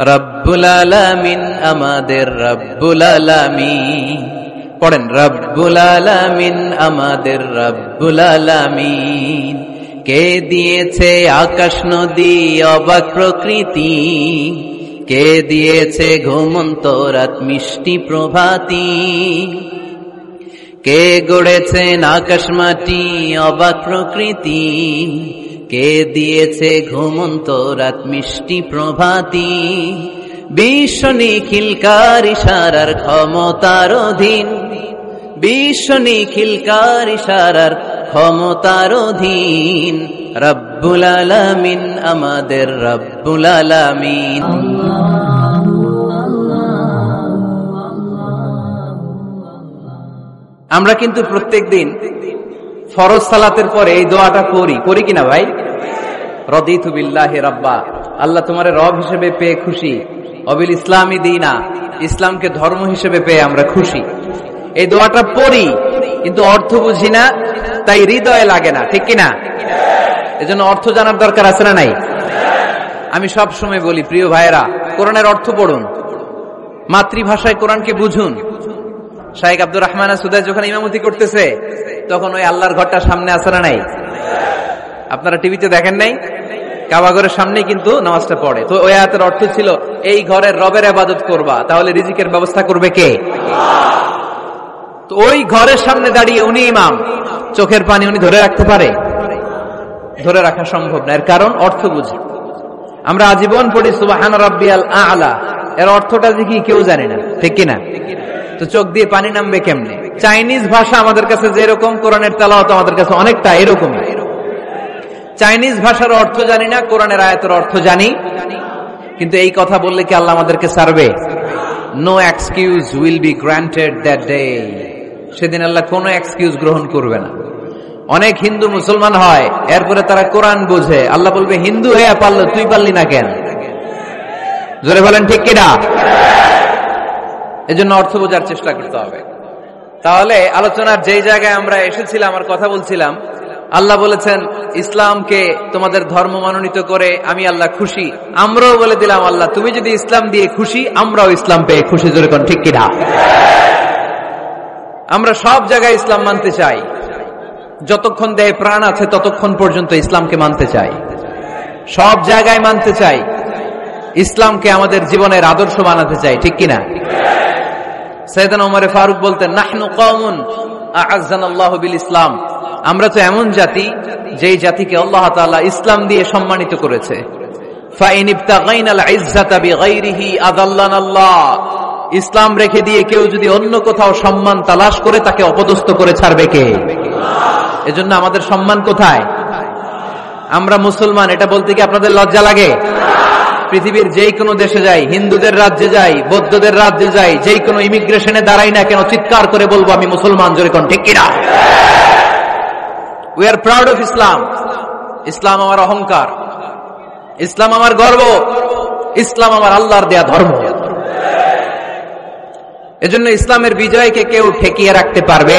রব্বুল আলামিন আমাদের রব্বুল আলামিন। পড়েন, রব্বুল আলামিন আমাদের রব্বুল আলামিন। কে দিয়েছে আকাশ নদী অবাক প্রকৃতি, কে দিয়েছে ঘুমন্ত রাত মিষ্টি প্রভাতী, কে গড়েছেন আকাশ মাটি অবাক প্রকৃতি, কে দিয়েছে ঘুমন্ত রাত মিষ্টি প্রভাতী। বিশ্ব নিখিলকার ইশারার ক্ষমতার অধীন, বিশ্ব নিখিলকার ইশারার ক্ষমতার অধীন। রব্বুল আলামিন আমাদের রব্বুল আলামিন। আমরা কিন্তু প্রত্যেক দিন ফরজ সালাতের পরে এই দোয়াটা করি কিনা ভাই? রদিতু বিল্লাহি রাব্বা, আল্লাহ তোমার রব হিসেবে পেয়ে খুশি, অবিল ইসলামী দীনা, ইসলামকে ধর্ম হিসেবে পেয়ে আমরা খুশি। এই দোয়াটা পড়ি কিন্তু অর্থ বুঝি না, তাই হৃদয়ে লাগে না, ঠিক কিনা? এজন্য অর্থ জানার দরকার আছে না নাই? আমি সব সময় বলি, প্রিয় ভাইয়েরা, কোরআনের অর্থ পড়ুন, মাতৃভাষায় কোরআনকে বুঝুন। শাইখ আব্দুর রহমান সুদাই যখন ইমামতি করতেছে তখন ওই আল্লাহর ঘরটা সামনে আছে না নাই? আপনারা টিভিতে দেখেন নাই? কাবা ঘরের সামনেই কিন্তু নামাজটা পড়ে। তো ওই আয়াতের অর্থ ছিল, এই ঘরের রবের ইবাদত করবা, তাহলে রিজিকের ব্যবস্থা করবে কে? তো ওই ঘরের সামনে দাঁড়িয়ে উনি ইমাম, চোখের পানি উনি ধরে রাখতে পারে? ধরে রাখা সম্ভব না। এর কারণ অর্থ বুঝি। আমরা আজীবন পড়ি সুবহান রাব্বিয়াল আ'লা, এর অর্থটা কি কেউ জানে না, ঠিক কিনা? তো চোখ দিয়ে পানি নামবে কেমনে? চাইনিজ ভাষা আমাদের কাছে যেরকম, কোরআনের তেলাওয়াত আমাদের কাছে অনেকটা এরকম। চাইনিজ ভাষার অর্থ জানি না, কোরআনের আয়াতের অর্থ জানি, কিন্তু এই কথা বললে কি আল্লাহ আমাদেরকে ছাড়বে? No excuse will be granted that day. সেদিন আল্লাহ কোনো এক্সকিউজ গ্রহণ করবে না। অনেক হিন্দু মুসলমান হয়, এরপরে তারা কোরআন বোঝে, আল্লাহ বলবে, হিন্দু হয়ে পারলো, তুই পারলি না কেন? জোরে বলেন ঠিক কিনা? এজন্য অর্থ বোঝার চেষ্টা করতে হবে। তাহলে আলোচনার যেই জায়গায় আমরা এসেছিলাম আর কথা বলছিলাম, আল্লাহ বলেছেন ইসলামকে তোমাদের ধর্ম মনোনীত করে আমি আল্লাহ খুশি। আমরাও বলে দিলাম, আল্লাহ তুমি যদি ইসলাম দিয়ে খুশি, আমরাও ইসলাম পেয়ে খুশি। জোরে কোন ঠিক কিনা? আমরা সব জায়গায় ইসলাম মানতে চাই, যতক্ষণ দেহে প্রাণ আছে ততক্ষণ পর্যন্ত ইসলামকে মানতে চাই, সব জায়গায় মানতে চাই, ইসলামকে আমাদের জীবনের আদর্শ বানাতে চাই, ঠিক কিনা? সাইয়েদনা ওমর ফারুক বলতেন, নাহনু কওমুন আ'আজ্জানাল্লাহু বিল ইসলাম, আমরা তো এমন জাতি যেই জাতিকে আল্লাহ তাআলা ইসলাম দিয়ে সম্মানিত করেছে। ফাইন ইবতাগাইনাল ইজ্জাতা বিগাইরিহি আযাল্লানাল্লাহ, ইসলাম রেখে দিয়ে কেউ যদি অন্য কোথাও সম্মান তালাশ করে, তাকে অপদস্থ করে ছাড়বে কে? এজন্য আমাদের সম্মান কোথায়? আমরা মুসলমান, এটা বলতে কি আপনাদের লজ্জা লাগে? পৃথিবীর যেই কোনো দেশে যাই, হিন্দুদের রাজ্যে যাই, বৌদ্ধদের রাজ্যে যাই, যেই কোনো ইমিগ্রেশনে দাঁড়াই না কেন, চিৎকার করে বলবো আমি মুসলমান। জোরে কোন ঠিক কিনা? We are proud of Islam. ইসলাম আমার অহংকার, ইসলাম আমার গর্ব, ইসলাম আমার আল্লাহর দেয়া ধর্ম। এজন্য ইসলামের বিজয়কে কেউ ঠেকিয়ে রাখতে পারবে?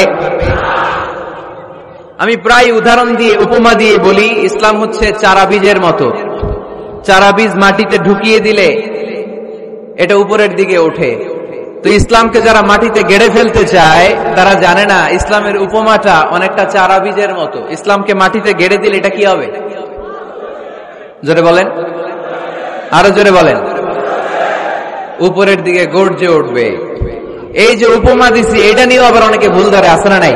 আমি প্রায় উদাহরণ দিয়ে, উপমা দিয়ে বলি, ইসলাম হচ্ছে চারা বীজের মতো। চারা বীজ মাটিতে ঢুকিয়ে দিলে এটা উপরের দিকে ওঠে। তো ইসলামকে যারা মাটিতে গেড়ে ফেলতে চায়, তারা জানে না ইসলামের উপমাটা অনেকটা চারা বীজের মতো। ইসলামকে মাটিতে গেড়ে দিলে এটা কি হবে? জোরে বলেন, আরো জোরে বলেন। উপরের দিকে গর্জে উঠবে। এই যে উপমা দিছি, এটা নিয়েও আবার অনেকে ভুল ধরে, আছে না নাই?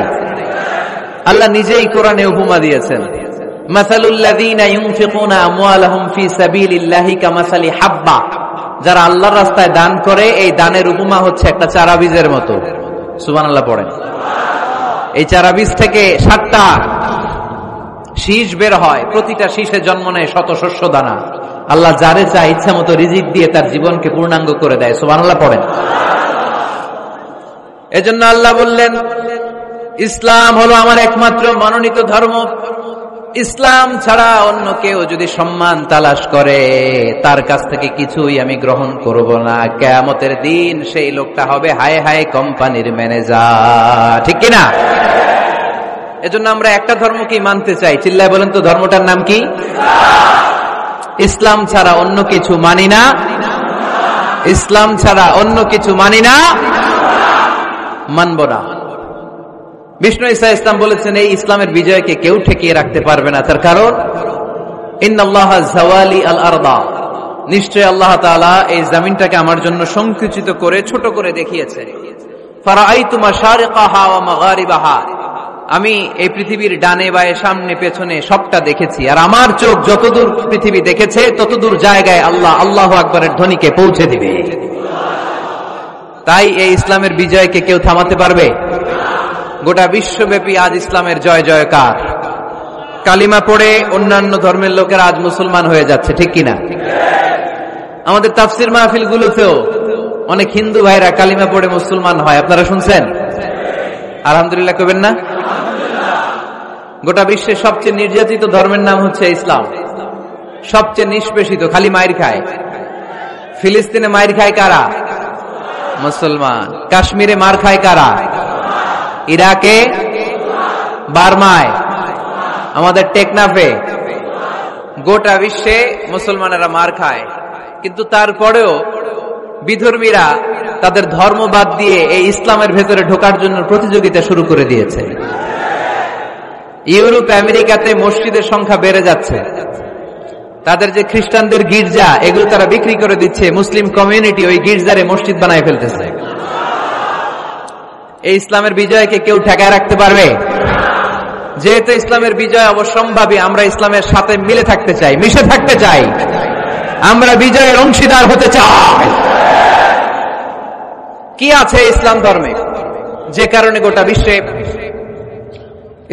আল্লাহ নিজেই কোরআনে উপমা দিয়েছেন, মাসালুল্লাযীনা ইউনফিকুনা আমওয়ালাহুম ফি সাবিলিল্লাহি কামাসালি হাব্বা, যারা আল্লাহর রাস্তায় দান করে, এই দানের উপমা হচ্ছে একটা চারা বীজের মতো। সুবহানাল্লাহ পড়েন। এই চারা বীজ থেকে 7টা শীষ বের হয়, প্রতিটা শীষে জন্ম নেয় শত শস্য দানা। আল্লাহ যারে চায় ইচ্ছা মতো রিজিক দিয়ে তার জীবনকে পূর্ণাঙ্গ করে দেয়। সুবহানাল্লাহ পড়েন। এজন্য আল্লাহ বললেন, ইসলাম হলো আমার একমাত্র মনোনীত ধর্ম। ইসলাম ছাড়া অন্য কেউ যদি সম্মান তালাশ করে, তার কাছ থেকে কিছুই আমি গ্রহণ করব না। কিয়ামতের দিন সেই লোকটা হবে হায় হায় কোম্পানির ম্যানেজার, ঠিক কিনা? এজন্য আমরা একটা ধর্মকেই মানতে চাই। চিল্লায় বলেন তো, ধর্মটার নাম কি? ইসলাম ছাড়া অন্য কিছু মানি না। ইসলাম ছাড়া অন্য কিছু মানি না, মানব না। বিষ্ণু ঈসা ইসলাম বলেছেন এই ইসলামের বিজয়কে কেউ ঠেকিয়ে রাখতে পারবে না। তার কারণ ইন্নাল্লাহ যাওয়ালি আল আরদা, নিশ্চয় আল্লাহ তাআলা এই জমিনটাকে আমার জন্য সংকুচিত করে ছোট করে দেখিয়েছে। ফারাআইতু মাশারিকাহা ওয়া মাগারিবাহা, আমি এই পৃথিবীর ডানে বায়ে সামনে পেছনে সবটা দেখেছি, আর আমার চোখ যতদূর পৃথিবী দেখেছে ততদূর জায়গায় আল্লাহ আল্লাহু আকবারের ধ্বনিকে পৌঁছে দিবে। তাই এই ইসলামের বিজয়কে কেউ থামাতে পারবে? গোটা বিশ্বব্যাপী আজ ইসলামের জয় জয়কার। কালিমা পড়ে অন্যান্য ধর্মের লোকেরা আজ মুসলমান হয়ে যাচ্ছে, ঠিক কিনা? আমাদের তাফসির মাহফিল গুলোতেও অনেক হিন্দু ভাইরা কালিমা পড়ে মুসলমান হয়, আপনারা শুনছেন? আলহামদুলিল্লাহ কইবেন না? গোটা বিশ্বের সবচেয়ে নির্যাতিত ধর্মের নাম হচ্ছে ইসলাম, সবচেয়ে নিষ্পেষিত, খালি মাইর খায়। ফিলিস্তিনে মাইর খায় কারা? মুসলমান। কাশ্মীরে মার খায় কারা? ইরাকে, বার্মায়, আমাদের টেকনাফে, গোটা বিশ্বে মুসলমানেরা মার খায়। কিন্তু তারপরেও বিধর্মীরা তাদের ধর্ম বাদ দিয়ে এই ইসলামের ভেতরে ঢোকার জন্য প্রতিযোগিতা শুরু করে দিয়েছে। ইউরোপ আমেরিকাতে মসজিদের সংখ্যা বেড়ে যাচ্ছে, তাদের যে খ্রিস্টানদের গির্জা এগুলো তারা বিক্রি করে দিচ্ছে, মুসলিম কমিউনিটি ওই গির্জারে মসজিদ বানায় ফেলতেছে। এই ইসলামের বিজয়কে কেউ ঠেকায় রাখতে পারবে? যেহেতু ইসলামের বিজয় অবশ্যম্ভাবী, আমরা ইসলামের সাথে মিলে থাকতে চাই, মিশে থাকতে চাই, আমরা বিজয়ের অংশীদার হতে চাই। কি আছে ইসলাম ধর্মে যে কারণে গোটা বিশ্বে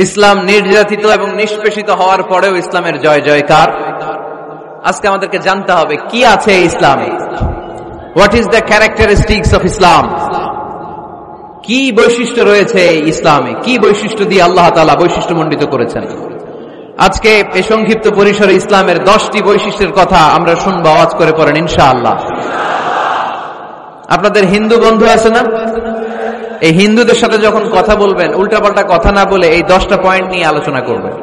ইসলাম নির্যাতিত এবং নিষ্পেষিত হওয়ার পরেও ইসলামের জয় জয়কার? আজকে আমাদেরকে জানতে হবে কি আছে ইসলামে। What is the characteristics of Islam? কি বৈশিষ্ট্য রয়েছে ইসলামে, কি বৈশিষ্ট্য দিয়ে আল্লাহ তাআলা বৈশিষ্ট্যমণ্ডিত করেছেন। আজকে এই সংক্ষিপ্ত পরিসরে ইসলামের 10টি বৈশিষ্ট্যের কথা আমরা শুনবো, আওয়াজ করে পড়েন ইনশাআল্লাহ। আপনাদের হিন্দু বন্ধু আছে না? এই হিন্দুদের সাথে যখন কথা বলবেন উল্টাপাল্টা কথা না বলে এই 10টা পয়েন্ট নিয়ে আলোচনা করবেন।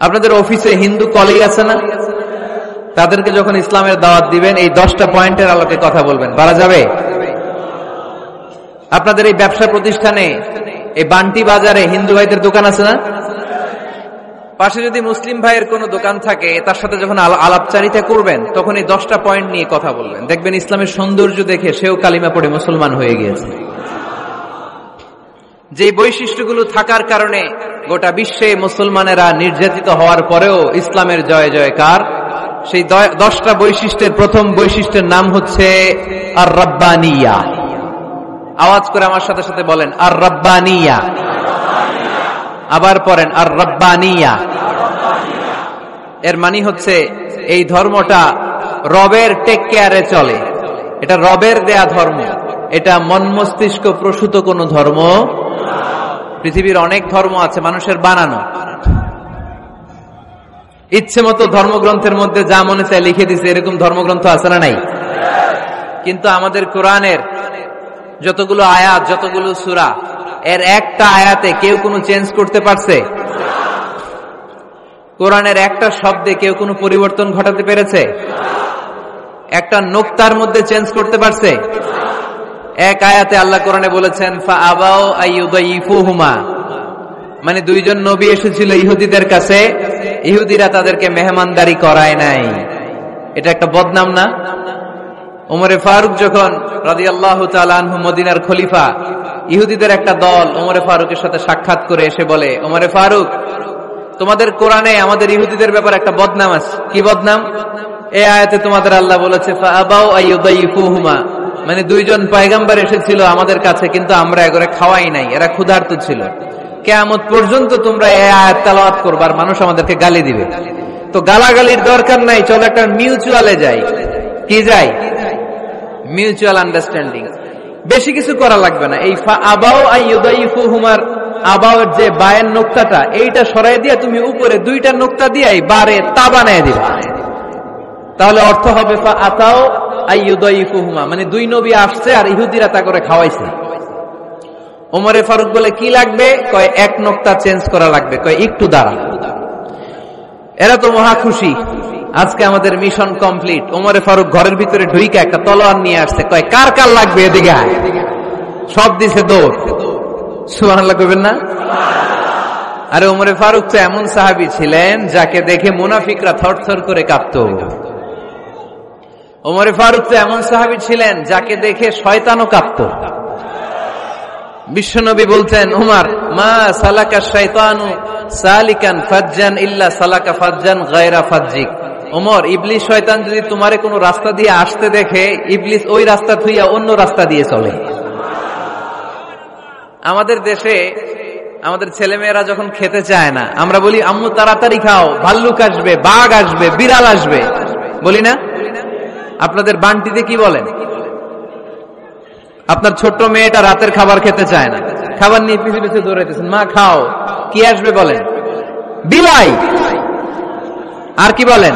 আপনাদের অফিসে হিন্দু কলিগ আছে না? তাদেরকে যখন ইসলামের দাওয়াত দিবেন এই 10টা পয়েন্টের আলোকে কথা বলবেন, পারা যাবে? আপনাদের এই ব্যবসা প্রতিষ্ঠানে, এই বান্টি বাজারে হিন্দু ভাইদের দোকান আছে না? পাশে যদি মুসলিম ভাইয়ের কোনো দোকান থাকে তার সাথে যখন আলাপচারিতা করবেন তখন এই 10টা পয়েন্ট নিয়ে কথা বলবেন, দেখবেন ইসলামের সৌন্দর্য দেখে সেও কালিমা পড়ে মুসলমান হয়ে গিয়েছে। যে বৈশিষ্ট্যগুলো থাকার কারণে গোটা বিশ্বে মুসলমানেরা নির্যাতিত হওয়ার পরেও ইসলামের জয় জয়কার, সেই 10টা বৈশিষ্ট্যের প্রথম বৈশিষ্ট্যের নাম হচ্ছে আর রাব্বানিয়া। আওয়াজ করে আমার সাথে সাথে বলেন আর রাব্বানিয়া। আবার পড়েন আর রাব্বানিয়া। এর মানে হচ্ছে এই ধর্মটা রবের টেক কেয়ারে চলে, এটা রবের দেয়া ধর্ম, এটা মন মস্তিষ্ক প্রসূত কোন ধর্ম। পৃথিবীর অনেক ধর্ম আছে মানুষের বানানো, ইচ্ছে মতো ধর্মগ্রন্থের মধ্যে যা মনে চায় লিখে দিছে, এরকম ধর্মগ্রন্থ আছে না নাই? কিন্তু আমাদের কোরআনের যতগুলো আয়াত, যতগুলো সূরা, এর একটা আয়াতে কেউ কোনো চেঞ্জ করতে পারছে? কোরআনের একটা শব্দে কেউ কোনো পরিবর্তন ঘটাতে পেরেছে? একটা নোক্তার মধ্যে চেঞ্জ করতে পারছে? এক আয়াতে আল্লাহ কোরআনে বলেছেন ফাআবাউ আইয়ুদাইফুহুমা, মানে দুইজন নবী এসেছিল ইহুদিদের কাছে, ইহুদিরা তাদেরকে মেহমানদারি করায় নাই। এটা একটা বদনাম না? ওমরে ফারুক যখন রাদিয়াল্লাহু তাআলা আনহু মদিনার খলিফা, ইহুদিদের একটা দল ওমরে ফারুকের সাথে সাক্ষাৎ করে এসে বলে, ওমরে ফারুক, তোমাদের কোরআনে আমাদের ইহুদিদের ব্যাপারে একটা বদনাম আছে। কি বদনাম? এই আয়াতে তোমাদের আল্লাহ বলেছে ফাআবাউ আইয়ুদাইফুহুমা, মানে দুইজন পয়গম্বর এসেছিল আমাদের কাছে কিন্তু আমরা এগুলো খাওয়াই নাই, এরা ক্ষুধার্ত ছিল। কিয়ামত পর্যন্ত তোমরা এই আয়াত তেলাওয়াত করবে আর মানুষ আমাদেরকে গালি দিবে। তো গালাগালির দরকার নাই, চলো একটা মিউচুয়ালে যাই। কি যাই? Mutual understanding. বেশি কিছু করা লাগবে না। এই ফাআবাউ আইয়ুদাইফুহুমার আবাউর যে বায়ের নোক্তাটা, এইটা সরাই দিয়ে তুমি উপরে দুইটা নোক্তা দিয়ে বারে তা বানায় দিবা, তাহলে অর্থ হবে ফাআতাউ আইয়ুদাইফুহুমা, মানে দুই নবী আসছে আর ইহুদিরা তা করে খাওয়াইছে। ওমরে ফারুক বলে কি লাগবে? কয় এক নোক্তা চেঞ্জ করা লাগবে। কয় একটু দাঁড়া। এরা তো মহা খুশি, আজকে আমাদের মিশন কমপ্লিট। ওমরে ফারুক ঘরের ভিতরে ঢুইকা একটা তলোয়ার নিয়ে আসছে, কয় কার কার লাগবে এদিকে আয়। সব দিছে দৌড়। সুবহানাল্লাহ কইবেন না? আরে ওমরে ফারুক তো এমন সাহাবী ছিলেন যাকে দেখে মুনাফিকরা থরথর করে কাঁপত। ওমরে ফারুক তো এমন সাহাবী ছিলেন যাকে দেখে শয়তানও কাঁপত। বিশ্বনবী বলতেন, উমর মা সালাকা শাইতানু সালিকান ফাজ্জান ইল্লা সালাকা ফাজ্জান গায়রা ফাজ্জিক। ওমর, ইবলিস শয়তান যদি তোমারে কোনো রাস্তা দিয়ে আসতে দেখে, ইবলিস ওই রাস্তা থুইয়া অন্য রাস্তা দিয়ে চলে। আমাদের দেশে আমাদের ছেলেমেয়েরা যখন খেতে চায় না, আমরা বলি আম্মু তাড়াতাড়ি খাও, ভাল্লুক আসবে, বাঘ আসবে, বিড়াল আসবে, বলি না? আপনাদের বান্টিতে কি বলেন? আপনার ছোট্ট মেয়েটা রাতের খাবার খেতে চায় না, খাবার নিয়ে পিছু পিছু দৌড়াইতেছেন, মা খাও, কি আসবে বলেন? বিলাই। আর কি বলেন?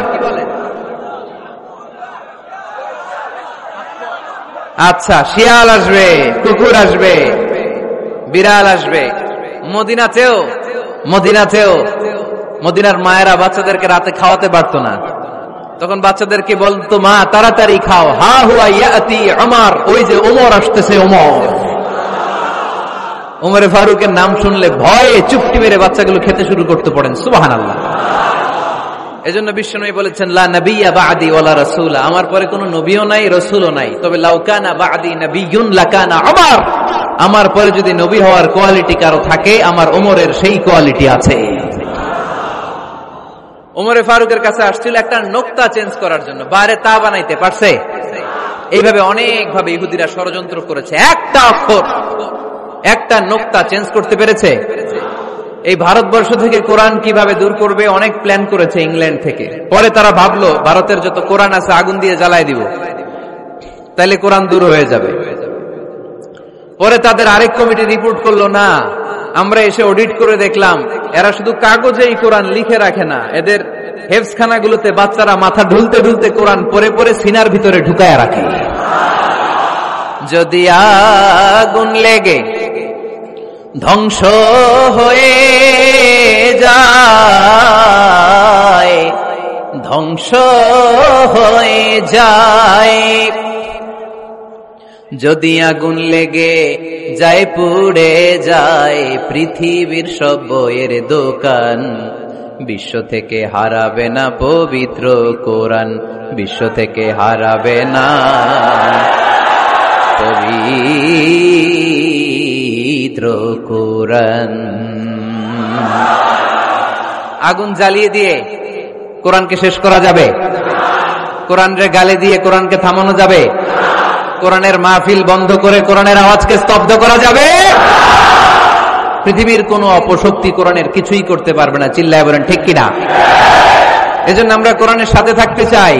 আচ্ছা, শিয়াল আসবে, কুকুর আসবে, বিড়াল আসবে। মদিনাতেও মদিনার মায়েরা বাচ্চাদেরকে রাতে খাওয়াতে পারতো না, তখন বাচ্চাদেরকে বলতো, মা তাড়াতাড়ি খাও, হা হুয়া ইয়াতি ওমর, ওই যে ওমর আসতেছে। ওমরে ফারুকের নাম শুনলে ভয়ে চুপটি মেরে বাচ্চাগুলো খেতে শুরু করতে পড়েন। সুবহানাল্লাহ। এজন্য বিশ্বনবী বলেছেন, লা নাবিয়্যা বা'দি ওয়ালা রাসূলা, আমার পরে কোনো নবীও নাই, রাসূলও নাই, তবে লাউ কানা বা'দি নাবিয়্যুন লাকানা ওমর, আমার পরে যদি নবী হওয়ার কোয়ালিটি কারো থাকে, আমার ওমরের সেই কোয়ালিটি আছে। ওমরে ফারুকের কাছে আসছিল একটা নোক্তা চেঞ্জ করার জন্য, বাইরে তা বানাইতে পারছে? এইভাবে অনেক ভাবে ইহুদিরা ষড়যন্ত্র করেছে, একটা অক্ষর, একটা নোক্তা চেঞ্জ করতে পেরেছে? এই ভারতবর্ষ থেকে কোরআন কিভাবে দূর করবে অনেক প্ল্যান করেছে ইংল্যান্ড থেকে। পরে তারা ভাবলো ভারতের যত কোরআন আছে আগুন দিয়ে জ্বালাই দিব, তাইলে কোরআন দূর হয়ে যাবে। পরে তাদের আরেক কমিটি রিপোর্ট করলো, না, আমরা এসে অডিট করে দেখলাম এরা শুধু কাগজে এই কোরআন লিখে রাখে না, এদের হেফজখানাগুলোতে বাচ্চারা মাথা ঢুলতে ঢুলতে কোরআন পরে পরে সিনার ভিতরে ঢুকায় রাখে। যদি আগুন লেগে ধ্বংস হয়ে যায়, ধ্বংস হয়ে যায়, যদি আগুন লেগে যায় পুড়ে যায় পৃথিবীর সব বইয়ের দোকান, বিশ্ব থেকে হারাবে না পবিত্র কোরআন, বিশ্ব থেকে হারাবে না পবিত্র কোরআন। আগুন জ্বালিয়ে দিয়ে কোরআনকে শেষ করা যাবে? কোরআনের গালে দিয়ে কোরআনকে থামানো যাবে? কোরআনের মাহফিল বন্ধ করে কোরআনের আওয়াজকে স্তব্ধ করা যাবে? পৃথিবীর কোন অপশক্তি কোরআনের কিছুই করতে পারবে না। চিল্লায় বলেন ঠিক কিনা? এজন্য আমরা কোরআনের সাথে থাকতে চাই,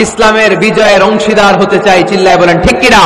ইসলামের বিজয়ের অংশীদার হতে চাই। চিল্লায় বলেন ঠিক কিনা?